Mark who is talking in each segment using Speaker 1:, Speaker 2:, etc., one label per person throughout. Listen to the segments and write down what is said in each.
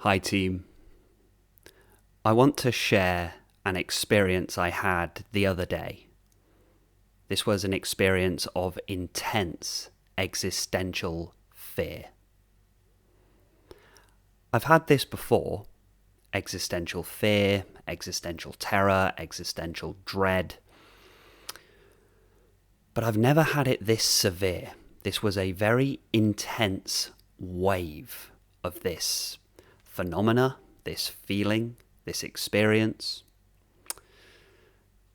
Speaker 1: Hi team. I want to share an experience I had the other day. This was an experience of intense existential fear. I've had this before: existential fear, existential terror, existential dread. But I've never had it this severe. This was a very intense wave of this phenomena, this feeling, this experience.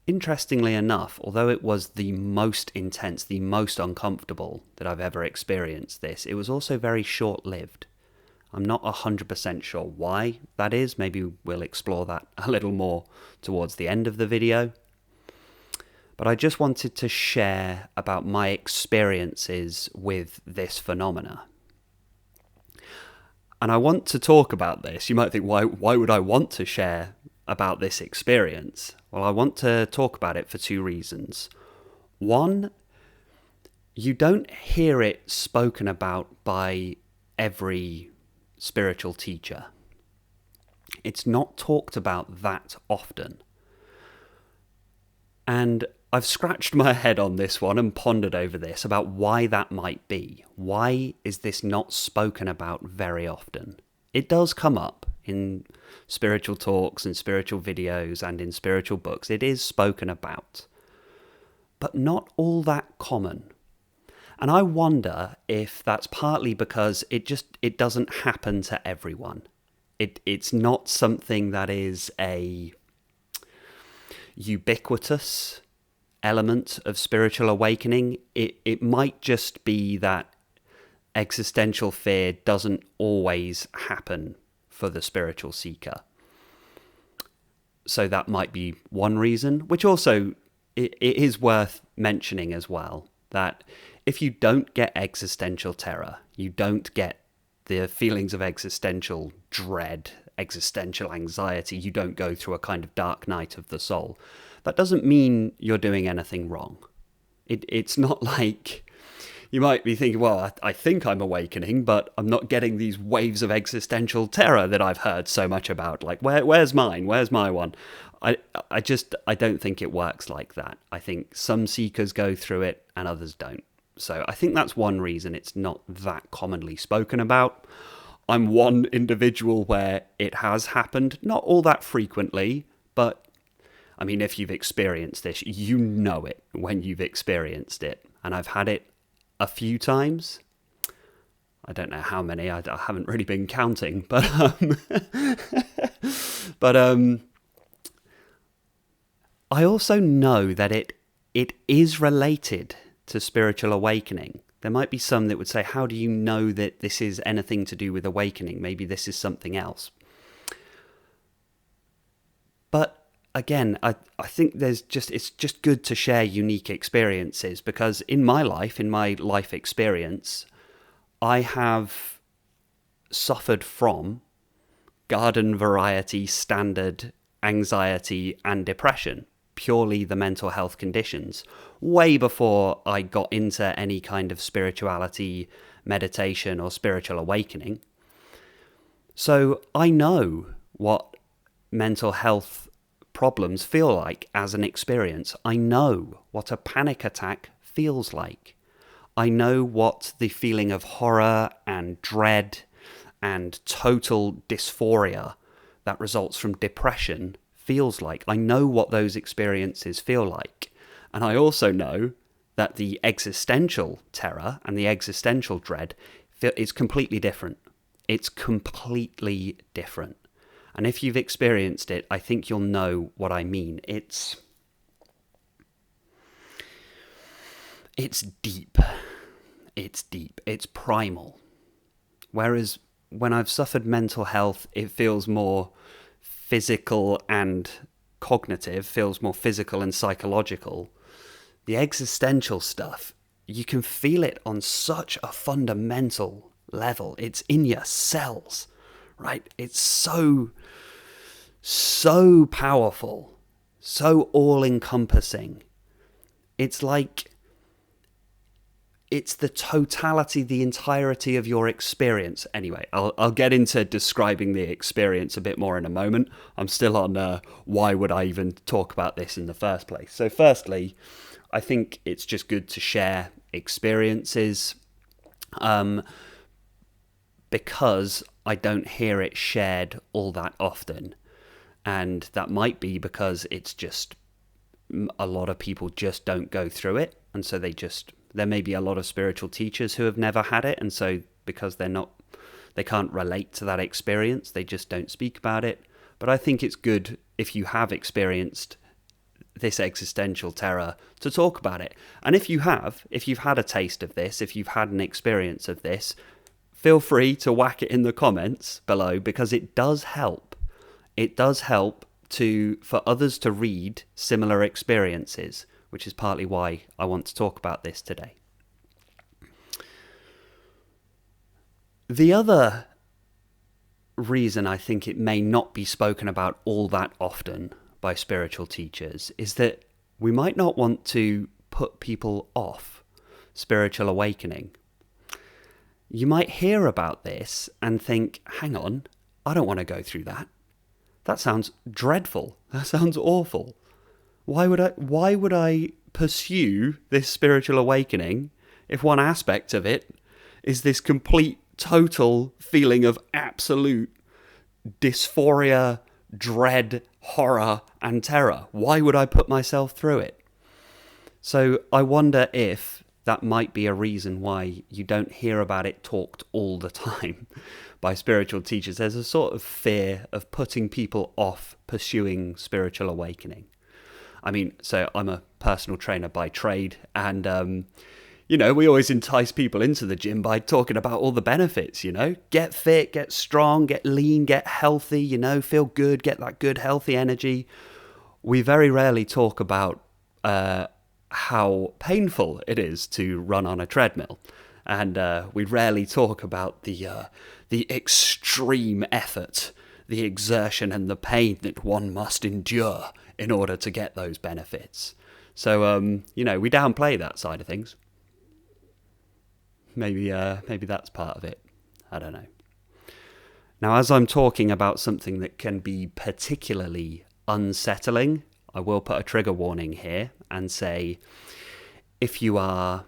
Speaker 1: Interestingly enough, although it was the most intense, the most uncomfortable that I've ever experienced this, it was also very short-lived. I'm not 100% sure why that is. Maybe we'll explore that a little more towards the end of the video. But I just wanted to share about my experiences with this phenomena. And I want to talk about this. You might think, why would I want to share about this experience? Well, I want to talk about it for two reasons. One, you don't hear it spoken about by every spiritual teacher. It's not talked about that often. And I've scratched my head on this one and pondered over this about why that might be. Why is this not spoken about very often? It does come up in spiritual talks and spiritual videos and in spiritual books. It is spoken about, but not all that common. And I wonder if that's partly because it doesn't happen to everyone. It's not something that is a ubiquitous element of spiritual awakening. It might just be that existential fear doesn't always happen for the spiritual seeker. So that might be one reason, which also it is worth mentioning as well, that if you don't get existential terror, you don't get the feelings of existential dread, existential anxiety, you don't go through a kind of dark night of the soul, that doesn't mean you're doing anything wrong. It's not like you might be thinking, well, I think I'm awakening, but I'm not getting these waves of existential terror that I've heard so much about. Like, where's mine? Where's my one? I don't think it works like that. I think some seekers go through it and others don't. So I think that's one reason it's not that commonly spoken about. I'm one individual where it has happened, not all that frequently, but I mean, if you've experienced this, you know it when you've experienced it. And I've had it a few times. I don't know how many. I haven't really been counting, but I also know that it is related to spiritual awakening. There might be some that would say, how do you know that this is anything to do with awakening? Maybe this is something else. But again, I think it's just good to share unique experiences, because in my life experience, I have suffered from garden variety standard anxiety and depression, purely the mental health conditions, way before I got into any kind of spirituality, meditation, or spiritual awakening. So I know what mental health problems feel like as an experience. I know what a panic attack feels like. I know what the feeling of horror and dread and total dysphoria that results from depression feels like. I know what those experiences feel like. And I also know that the existential terror and the existential dread is completely different. It's completely different. And if you've experienced it, I think you'll know what I mean. It's deep. It's deep. It's primal. Whereas when I've suffered mental health, it feels more physical and cognitive, feels more physical and psychological. The existential stuff, you can feel it on such a fundamental level. It's in your cells, right? It's so powerful, so all-encompassing. It's like it's the totality, the entirety of your experience. Anyway, I'll get into describing the experience a bit more in a moment. I'm still on why would I even talk about this in the first place. So firstly, I think it's just good to share experiences because I don't hear it shared all that often. And that might be because it's just a lot of people just don't go through it. And so there may be a lot of spiritual teachers who have never had it. And so because they can't relate to that experience, they just don't speak about it. But I think it's good if you have experienced this existential terror to talk about it. And if you've had a taste of this, if you've had an experience of this, feel free to whack it in the comments below, because it does help. It does help for others to read similar experiences, which is partly why I want to talk about this today. The other reason I think it may not be spoken about all that often by spiritual teachers is that we might not want to put people off spiritual awakening. You might hear about this and think, hang on, I don't want to go through that. That sounds dreadful. That sounds awful. Why would I pursue this spiritual awakening if one aspect of it is this complete, total feeling of absolute dysphoria, dread, horror, and terror? Why would I put myself through it? So I wonder if that might be a reason why you don't hear about it talked all the time by spiritual teachers. There's a sort of fear of putting people off pursuing spiritual awakening. I mean, so I'm a personal trainer by trade, and we always entice people into the gym by talking about all the benefits, get fit, get strong, get lean, get healthy, feel good, get that good, healthy energy. We very rarely talk about how painful it is to run on a treadmill. And we rarely talk about the extreme effort, the exertion and the pain that one must endure in order to get those benefits. So, we downplay that side of things. Maybe that's part of it. I don't know. Now, as I'm talking about something that can be particularly unsettling, I will put a trigger warning here and say, if you are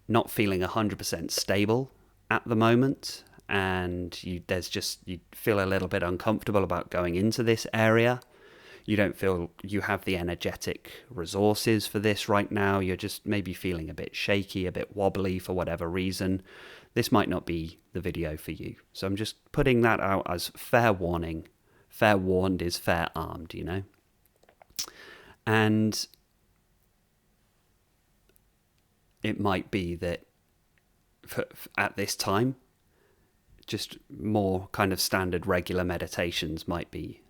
Speaker 1: not feeling 100% stable at the moment, and you feel a little bit uncomfortable about going into this area, you don't feel you have the energetic resources for this right now, you're just maybe feeling a bit shaky, a bit wobbly for whatever reason, this might not be the video for you. So I'm just putting that out as fair warning. Fair warned is fair armed, And it might be that at this time, just more kind of standard regular meditations might be,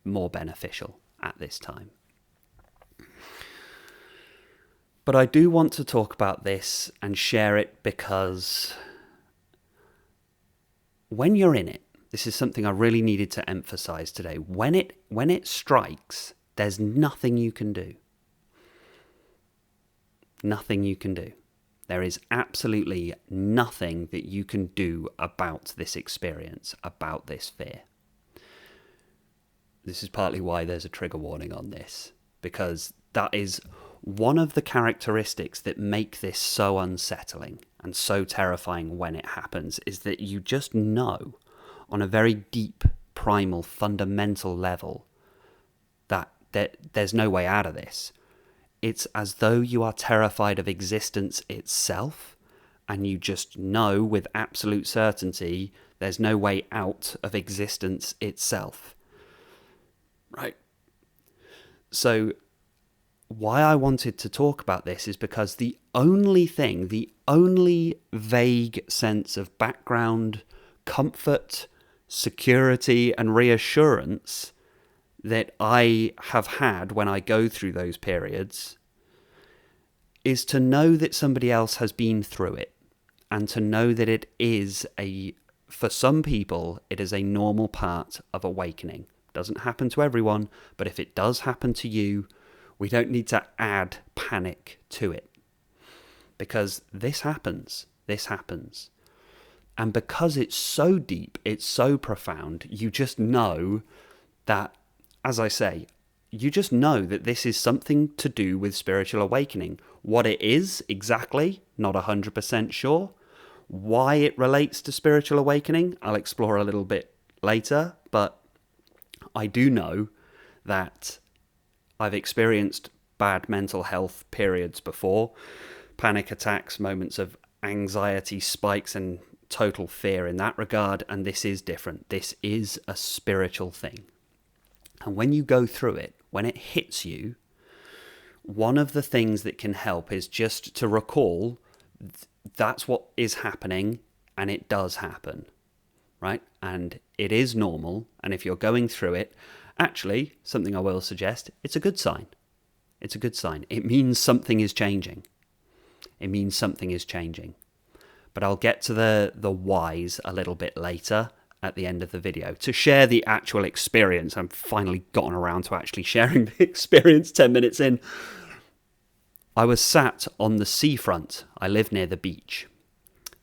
Speaker 1: more beneficial at this time. But I do want to talk about this and share it because when you're in it, this is something I really needed to emphasize today. When it strikes, there's nothing you can do. Nothing you can do. There is absolutely nothing that you can do about this experience, about this fear. This is partly why there's a trigger warning on this, because that is one of the characteristics that make this so unsettling and so terrifying when it happens, is that you just know on a very deep, primal, fundamental level that there's no way out of this. It's as though you are terrified of existence itself, and you just know with absolute certainty there's no way out of existence itself. Right? So why I wanted to talk about this is because the only vague sense of background, comfort, security, and reassurance that I have had when I go through those periods is to know that somebody else has been through it, and to know that it is for some people, it is a normal part of awakening. It doesn't happen to everyone, but if it does happen to you, we don't need to add panic to it. because this happens. This happens. And because it's so deep, it's so profound, you just know that, as I say, you just know that this is something to do with spiritual awakening. What it is exactly, not 100% sure. Why it relates to spiritual awakening, I'll explore a little bit later, but I do know that I've experienced bad mental health periods before, panic attacks, moments of anxiety spikes and total fear in that regard, and this is different. This is a spiritual thing. And when you go through it, when it hits you, one of the things that can help is just to recall that's what is happening, and it does happen, right? And it is normal, and if you're going through it, actually, something I will suggest, it's a good sign. It's a good sign. It means something is changing. It means something is changing. But I'll get to the whys a little bit later at the end of the video to share the actual experience. I've finally gotten around to actually sharing the experience 10 minutes in. I was sat on the seafront. I live near the beach.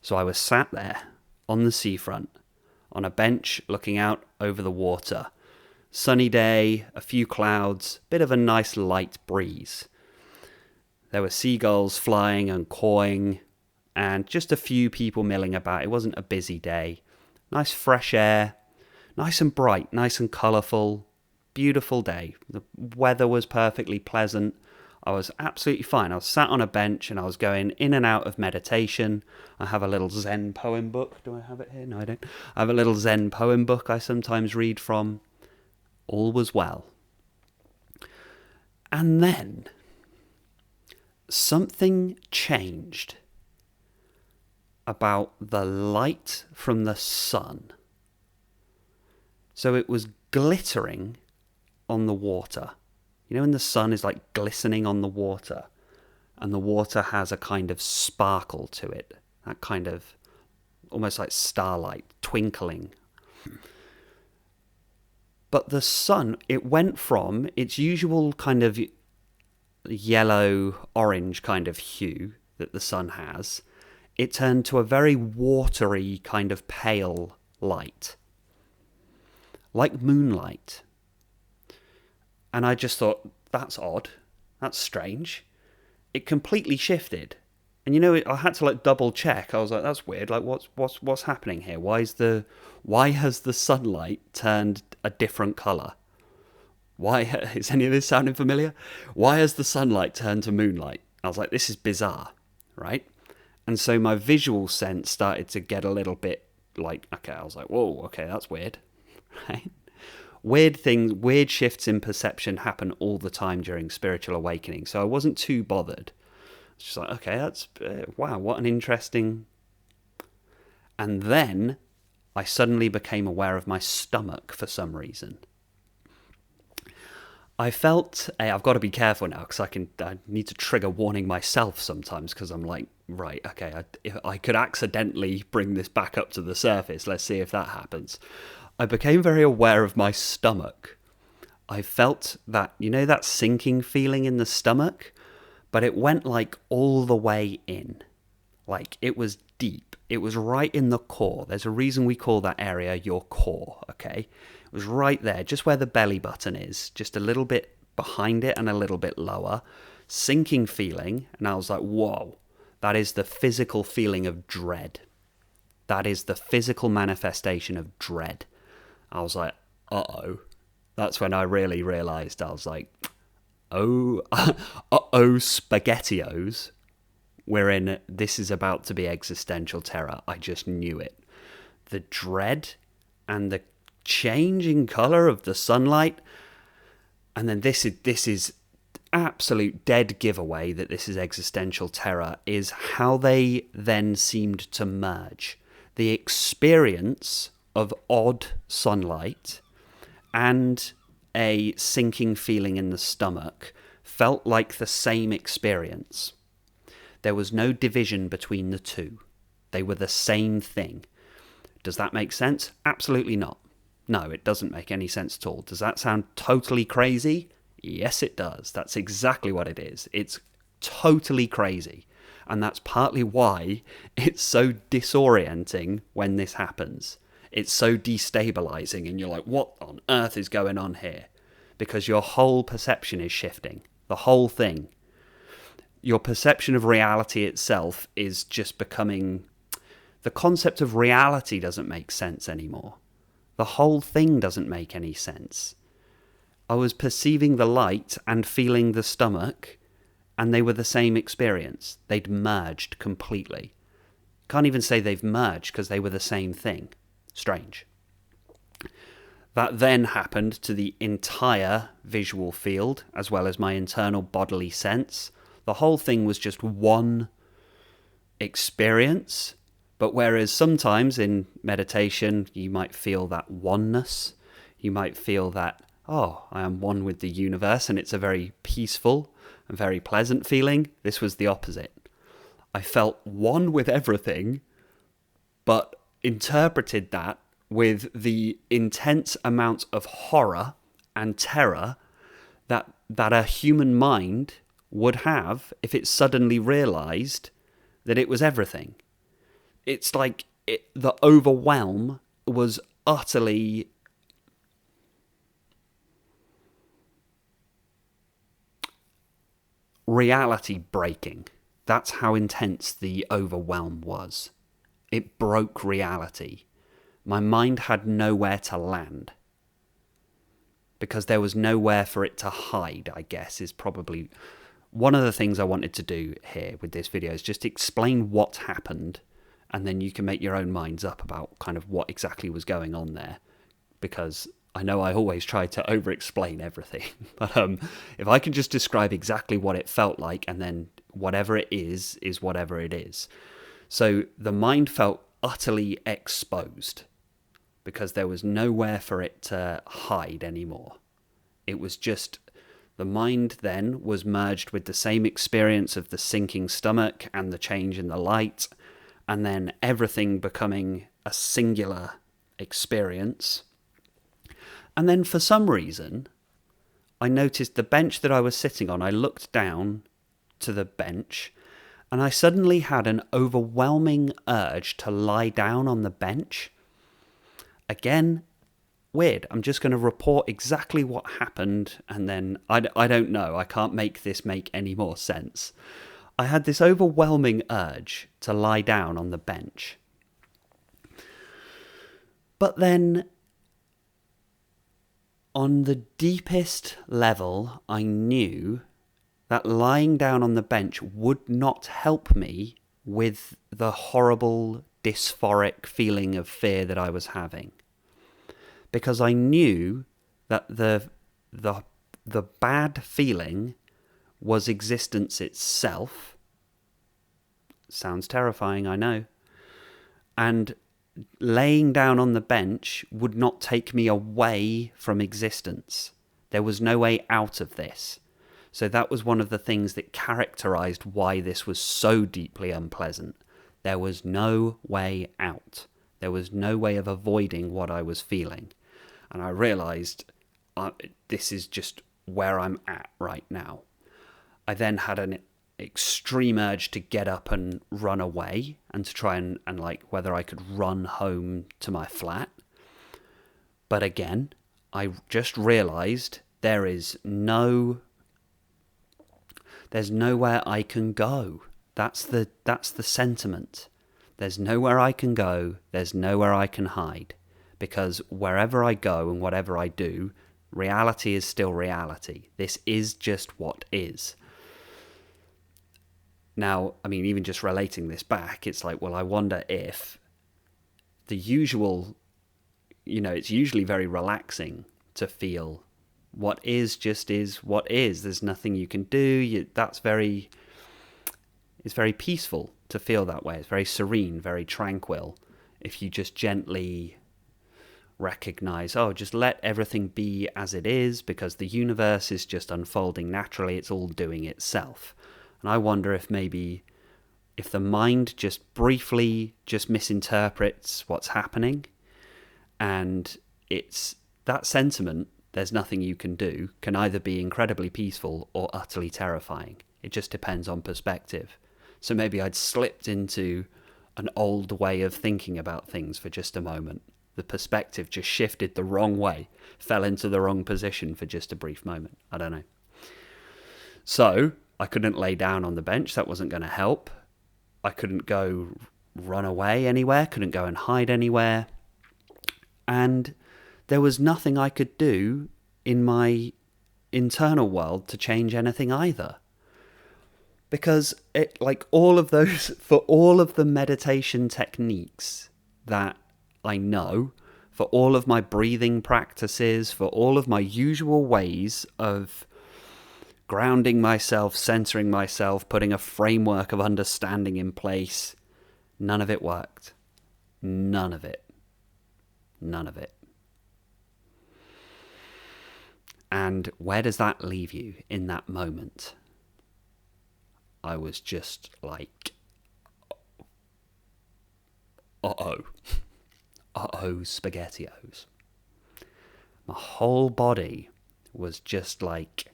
Speaker 1: So I was sat there on the seafront on a bench looking out over the water. Sunny day, a few clouds, bit of a nice light breeze. There were seagulls flying and cawing, and just a few people milling about. It wasn't a busy day. Nice fresh air, nice and bright, nice and colourful, beautiful day. The weather was perfectly pleasant. I was absolutely fine. I was sat on a bench and I was going in and out of meditation. I have a little Zen poem book. Do I have it here? No, I don't. I have a little Zen poem book I sometimes read from. All was well. And then something changed about the light from the sun. So it was glittering on the water. You know when the sun is like glistening on the water, and the water has a kind of sparkle to it, that kind of almost like starlight twinkling. But the sun, it went from its usual kind of yellow-orange kind of hue that the sun has, it turned to a very watery kind of pale light, like moonlight. And I just thought, that's odd, that's strange. It completely shifted. And you know, I had to like double check. I was like, that's weird. Like, what's happening here? Why has the sunlight turned a different color? Why is any of this sounding familiar? Why has the sunlight turned to moonlight? I was like, this is bizarre, right? And so my visual sense started to get a little bit like, okay, I was like, whoa, okay, that's weird, right? Weird shifts in perception happen all the time during spiritual awakening. So I wasn't too bothered. It's just like, okay, that's, wow, what an interesting... And then I suddenly became aware of my stomach for some reason. I felt, I've got to be careful now because I need to trigger warning myself sometimes because I'm like, right, okay, if I could accidentally bring this back up to the surface. Let's see if that happens. I became very aware of my stomach. I felt that, you know, that sinking feeling in the stomach, but it went like all the way in. Like it was deep. It was right in the core. There's a reason we call that area your core, okay? It was right there, just where the belly button is, just a little bit behind it and a little bit lower. Sinking feeling, and I was like, whoa, that is the physical feeling of dread. That is the physical manifestation of dread. I was like, uh-oh. That's when I really realised. I was like, oh, SpaghettiOs. This is about to be existential terror. I just knew it. The dread and the changing colour of the sunlight. And then this is absolute dead giveaway that this is existential terror, is how they then seemed to merge. The experience of odd sunlight and a sinking feeling in the stomach felt like the same experience. There was no division between the two. They were the same thing. Does that make sense? Absolutely not. No, it doesn't make any sense at all. Does that sound totally crazy? Yes, it does. That's exactly what it is. It's totally crazy. And that's partly why it's so disorienting when this happens. It's so destabilizing, and you're like, what on earth is going on here? Because your whole perception is shifting. The whole thing. Your perception of reality itself is just becoming... The concept of reality doesn't make sense anymore. The whole thing doesn't make any sense. I was perceiving the light and feeling the stomach, and they were the same experience. They'd merged completely. Can't even say they've merged because they were the same thing. Strange. That then happened to the entire visual field, as well as my internal bodily sense. The whole thing was just one experience. But whereas sometimes in meditation, you might feel that oneness, you might feel that, oh, I am one with the universe, and it's a very peaceful and very pleasant feeling. This was the opposite. I felt one with everything, but interpreted that with the intense amount of horror and terror that a human mind would have if it suddenly realized that it was everything. It's like the overwhelm was utterly reality breaking. That's how intense the overwhelm was. It broke reality. My mind had nowhere to land. Because there was nowhere for it to hide, I guess, is probably one of the things I wanted to do here with this video, is just explain what happened, and then you can make your own minds up about kind of what exactly was going on there. Because I know I always try to over-explain everything. But if I can just describe exactly what it felt like, and then whatever it is whatever it is. So the mind felt utterly exposed, because there was nowhere for it to hide anymore. It was just... The mind then was merged with the same experience of the sinking stomach and the change in the light, and then everything becoming a singular experience. And then for some reason, I noticed the bench that I was sitting on. I looked down to the bench, and I suddenly had an overwhelming urge to lie down on the bench. Again, weird. I'm just going to report exactly what happened, and then I don't know. I can't make this make any more sense. I had this overwhelming urge to lie down on the bench. But then, on the deepest level, I knew that lying down on the bench would not help me with the horrible dysphoric feeling of fear that I was having. Because I knew that the bad feeling was existence itself. Sounds terrifying, I know. And laying down on the bench would not take me away from existence. There was no way out of this. So that was one of the things that characterized why this was so deeply unpleasant. There was no way out. There was no way of avoiding what I was feeling. And I realized this is just where I'm at right now. I then had an extreme urge to get up and run away, and to try and like whether I could run home to my flat. But again, I just realized there's nowhere I can go. That's the sentiment. There's nowhere I can go. There's nowhere I can hide. Because wherever I go and whatever I do, reality is still reality. This is just what is. Now, I mean, even just relating this back, it's like, well, I wonder if the usual, it's usually very relaxing to feel what is just is what is. There's nothing you can do. It's very peaceful to feel that way. It's very serene, very tranquil. If you just gently recognize, just let everything be as it is, because the universe is just unfolding naturally. It's all doing itself. And I wonder if maybe if the mind just briefly just misinterprets what's happening, and it's that sentiment, there's nothing you can do, can either be incredibly peaceful or utterly terrifying. It just depends on perspective. So maybe I'd slipped into an old way of thinking about things for just a moment. The perspective just shifted the wrong way, fell into the wrong position for just a brief moment. I don't know. So I couldn't lay down on the bench. That wasn't going to help. I couldn't go run away anywhere, couldn't go and hide anywhere. And there was nothing I could do in my internal world to change anything either. Because it, like all of those, for all of the meditation techniques that I know, for all of my breathing practices, for all of my usual ways of grounding myself, centering myself, putting a framework of understanding in place, none of it worked. None of it. None of it. And where does that leave you in that moment? I was just like, uh-oh, SpaghettiOs. My whole body was just like,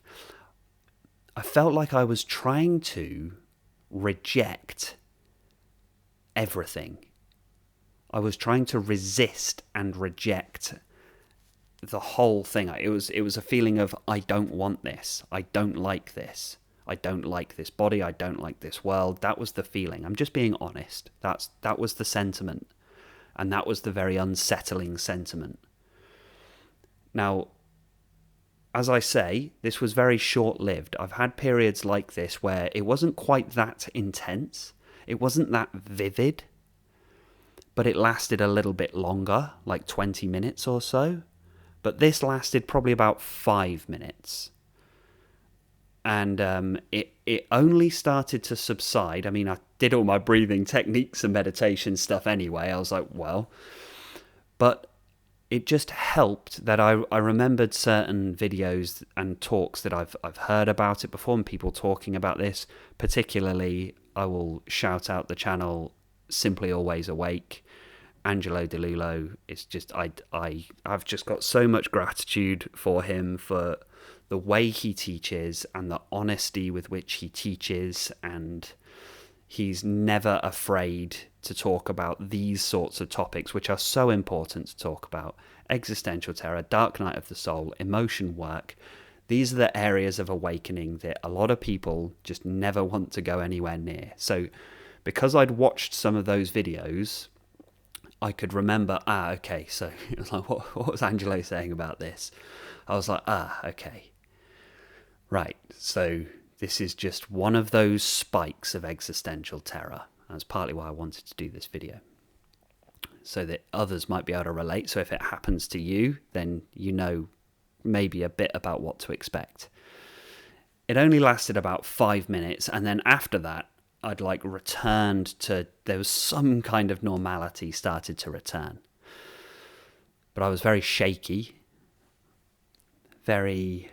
Speaker 1: I felt like I was trying to reject everything. I was trying to resist and reject the whole thing. It was a feeling of, I don't want this. I don't like this. I don't like this body. I don't like this world. That was the feeling. I'm just being honest. That was the sentiment. And that was the very unsettling sentiment. Now, as I say, this was very short-lived. I've had periods like this where it wasn't quite that intense. It wasn't that vivid. But it lasted a little bit longer, like 20 minutes or so. But this lasted probably about 5 minutes. And it only started to subside. I mean, I did all my breathing techniques and meditation stuff anyway. I was like, well. But it just helped that I remembered certain videos and talks that I've heard about it before, and people talking about this. Particularly, I will shout out the channel Simply Always Awake. Angelo DeLulo. It's just I've just got so much gratitude for him, for the way he teaches and the honesty with which he teaches, and he's never afraid to talk about these sorts of topics which are so important to talk about. Existential terror, dark night of the soul, emotion work. These are the areas of awakening that a lot of people just never want to go anywhere near. So because I'd watched some of those videos, I could remember, okay, so it was like, what was Angelo saying about this? I was like, okay. Right, so this is just one of those spikes of existential terror. That's partly why I wanted to do this video, so that others might be able to relate. So if it happens to you, then you know maybe a bit about what to expect. It only lasted about 5 minutes, and then after that, I'd like returned to, there was some kind of normality started to return. But I was very shaky, very,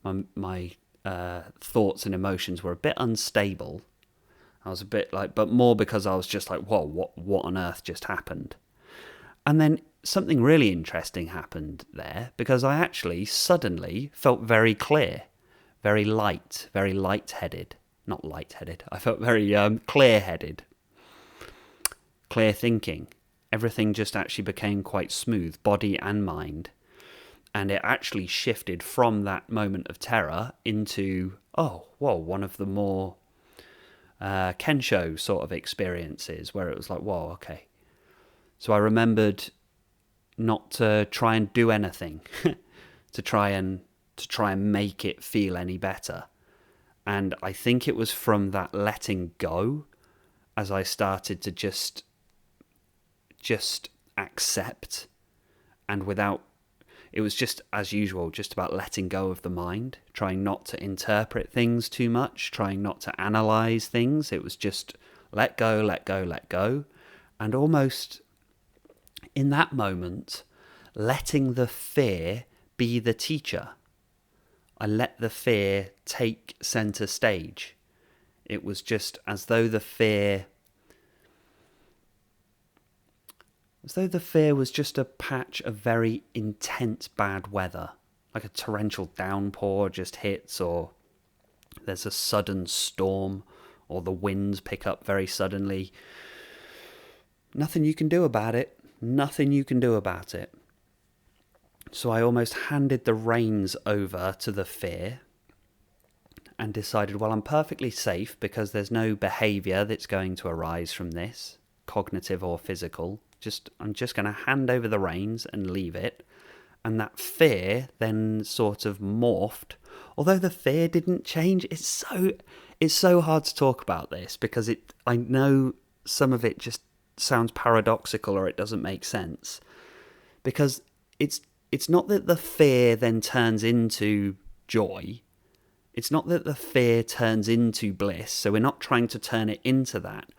Speaker 1: my thoughts and emotions were a bit unstable. I was a bit like, but more because I was just like, whoa, what on earth just happened? And then something really interesting happened there, because I actually suddenly felt very clear, very light-headed. Not light-headed. I felt very clear-headed. Clear thinking. Everything just actually became quite smooth, body and mind. And it actually shifted from that moment of terror into, one of the more Kensho sort of experiences, where it was like, whoa, okay. So I remembered not to try and do anything, to try and make it feel any better. And I think it was from that letting go, as I started to just accept, and it was just, as usual, just about letting go of the mind, trying not to interpret things too much, trying not to analyze things. It was just let go, let go, let go. And almost in that moment, letting the fear be the teacher. I let the fear take center stage. It was just as though the fear was just a patch of very intense bad weather, like a torrential downpour just hits, or there's a sudden storm, or the winds pick up very suddenly. Nothing you can do about it. Nothing you can do about it. So I almost handed the reins over to the fear and decided, well, I'm perfectly safe because there's no behaviour that's going to arise from this, cognitive or physical. I'm just going to hand over the reins and leave it. And that fear then sort of morphed. Although the fear didn't change, it's so hard to talk about this because I know some of it just sounds paradoxical or it doesn't make sense. Because it's not that the fear then turns into joy. It's not that the fear turns into bliss. So we're not trying to turn it into that.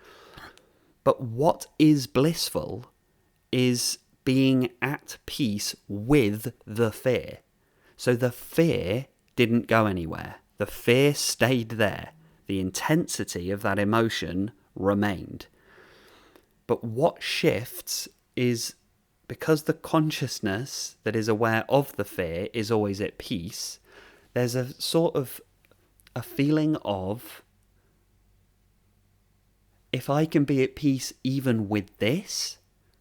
Speaker 1: But what is blissful is being at peace with the fear. So the fear didn't go anywhere. The fear stayed there. The intensity of that emotion remained. But what shifts is because the consciousness that is aware of the fear is always at peace, there's a sort of a feeling of, if I can be at peace even with this,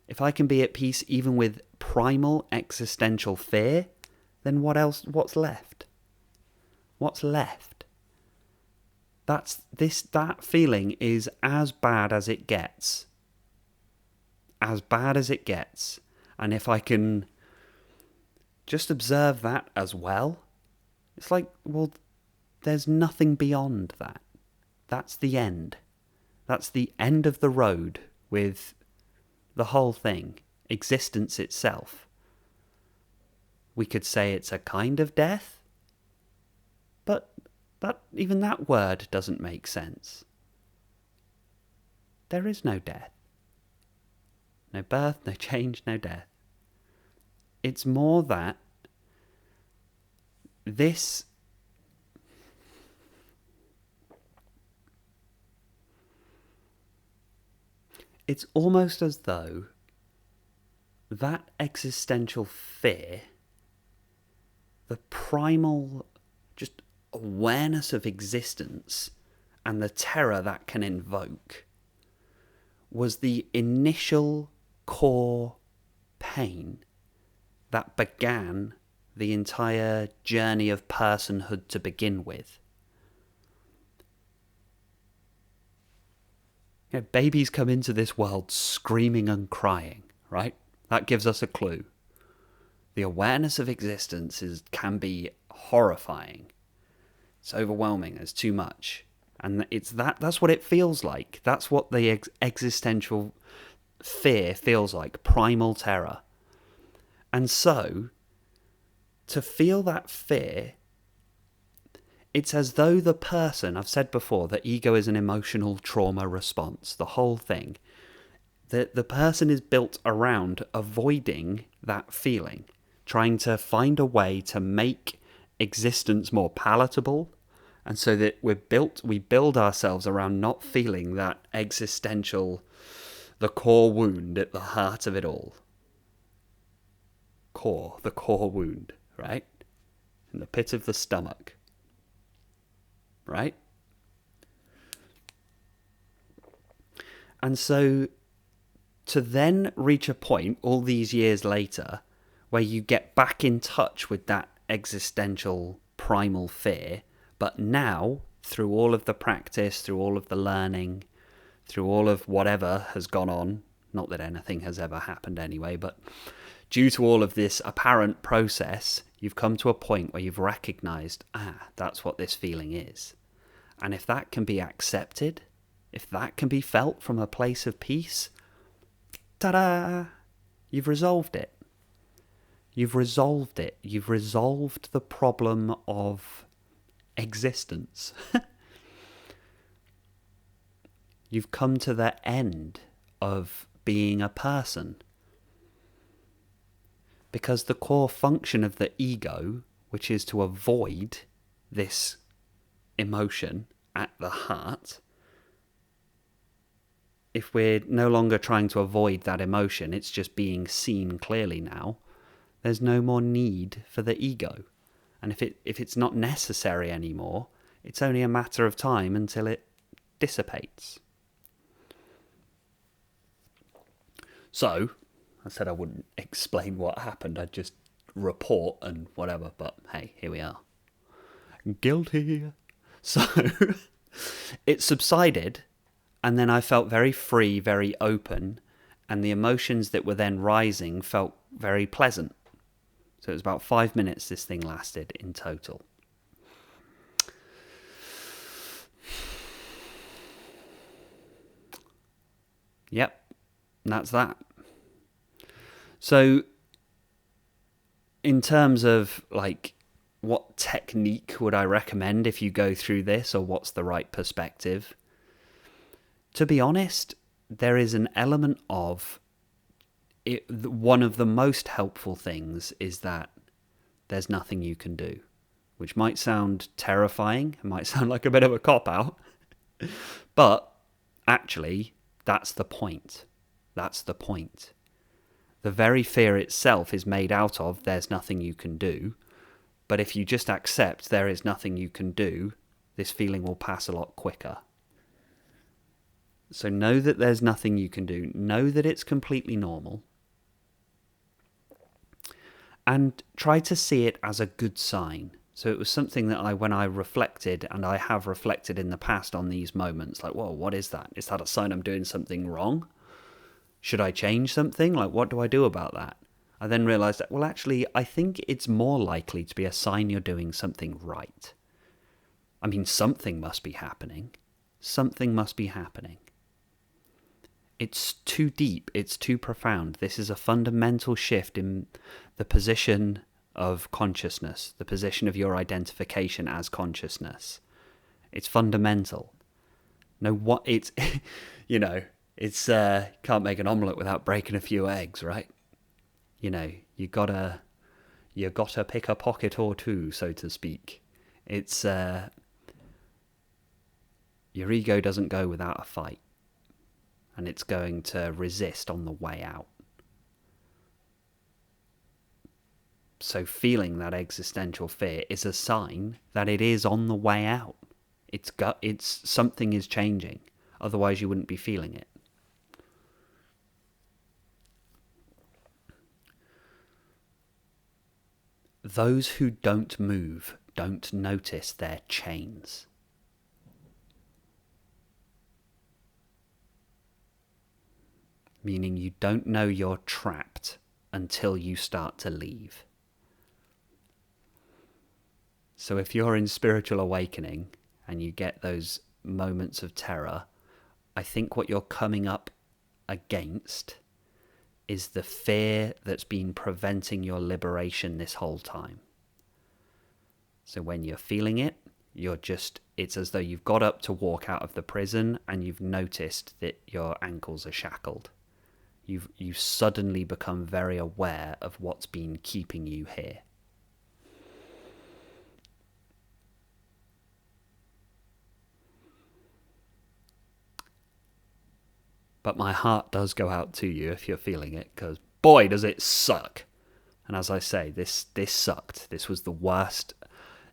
Speaker 1: if I can be at peace even with primal existential fear, then what's left? What's left? That feeling is as bad as it gets. As bad as it gets. And if I can just observe that as well, it's like, well, there's nothing beyond that. That's the end. That's the end of the road with the whole thing, existence itself. We could say it's a kind of death, but even that word doesn't make sense. There is no death. No birth, no change, no death. It's more that this it's almost as though that existential fear, the primal just awareness of existence and the terror that can invoke, was the initial core pain that began the entire journey of personhood to begin with. You know, babies come into this world screaming and crying, right? That gives us a clue. The awareness of existence can be horrifying. It's overwhelming. There's too much. And that's what it feels like. That's what the existential fear feels like. Primal terror. And so, to feel that fear, it's as though the person, I've said before, that ego is an emotional trauma response, the whole thing. The person is built around avoiding that feeling, trying to find a way to make existence more palatable, and so that we build ourselves around not feeling that existential, the core wound at the heart of it all. The core wound, right? In the pit of the stomach. Right? And so to then reach a point all these years later where you get back in touch with that existential primal fear, but now through all of the practice, through all of the learning, through all of whatever has gone on, not that anything has ever happened anyway, but due to all of this apparent process, you've come to a point where you've recognized, that's what this feeling is. And if that can be accepted, if that can be felt from a place of peace, ta-da! You've resolved it. You've resolved it. You've resolved the problem of existence. You've come to the end of being a person. Because the core function of the ego, which is to avoid this emotion at the heart, if we're no longer trying to avoid that emotion, it's just being seen clearly now, there's no more need for the ego. And if it's not necessary anymore, it's only a matter of time until it dissipates. So, I said I wouldn't explain what happened, I'd just report and whatever, but hey, here we are. Guilty. So, it subsided, and then I felt very free, very open, and the emotions that were then rising felt very pleasant. So it was about 5 minutes this thing lasted in total. Yep, that's that. So, in terms of like, what technique would I recommend if you go through this, or what's the right perspective? To be honest, there is an element of it. One of the most helpful things is that there's nothing you can do, which might sound terrifying. It might sound like a bit of a cop-out, but actually, that's the point. That's the point. The very fear itself is made out of there's nothing you can do. But if you just accept there is nothing you can do, this feeling will pass a lot quicker. So know that there's nothing you can do. Know that it's completely normal. And try to see it as a good sign. So it was something that when I reflected, and I have reflected in the past on these moments, like, whoa, what is that? Is that a sign I'm doing something wrong? Should I change something? Like, what do I do about that? I then realised that, well, actually, I think it's more likely to be a sign you're doing something right. I mean, something must be happening. Something must be happening. It's too deep. It's too profound. This is a fundamental shift in the position of consciousness, the position of your identification as consciousness. It's fundamental. No, what it's, it's can't make an omelette without breaking a few eggs, right? You gotta pick a pocket or two, so to speak. It's your ego doesn't go without a fight, and it's going to resist on the way out. So feeling that existential fear is a sign that it is on the way out. It's something is changing. Otherwise, you wouldn't be feeling it. Those who don't move don't notice their chains. Meaning you don't know you're trapped until you start to leave. So if you're in spiritual awakening and you get those moments of terror, I think what you're coming up against is the fear that's been preventing your liberation this whole time. So when you're feeling it, it's as though you've got up to walk out of the prison and you've noticed that your ankles are shackled. You've suddenly become very aware of what's been keeping you here. But my heart does go out to you if you're feeling it, because boy, does it suck. And as I say, this sucked. This was the worst.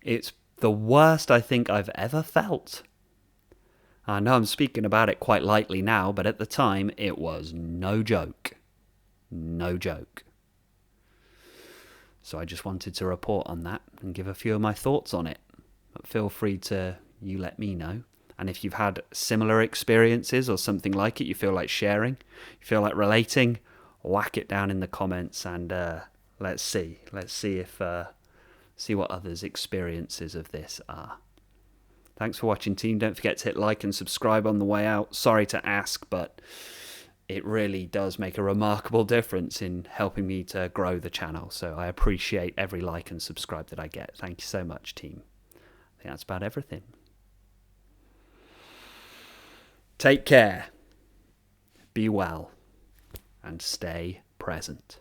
Speaker 1: It's the worst I think I've ever felt. I know I'm speaking about it quite lightly now, but at the time, it was no joke. No joke. So I just wanted to report on that and give a few of my thoughts on it. But feel free to let me know. And if you've had similar experiences or something like it, you feel like sharing, you feel like relating, whack it down in the comments and let's see what others' experiences of this are. Thanks for watching, team. Don't forget to hit like and subscribe on the way out. Sorry to ask, but it really does make a remarkable difference in helping me to grow the channel. So I appreciate every like and subscribe that I get. Thank you so much, team. I think that's about everything. Take care, be well, and stay present.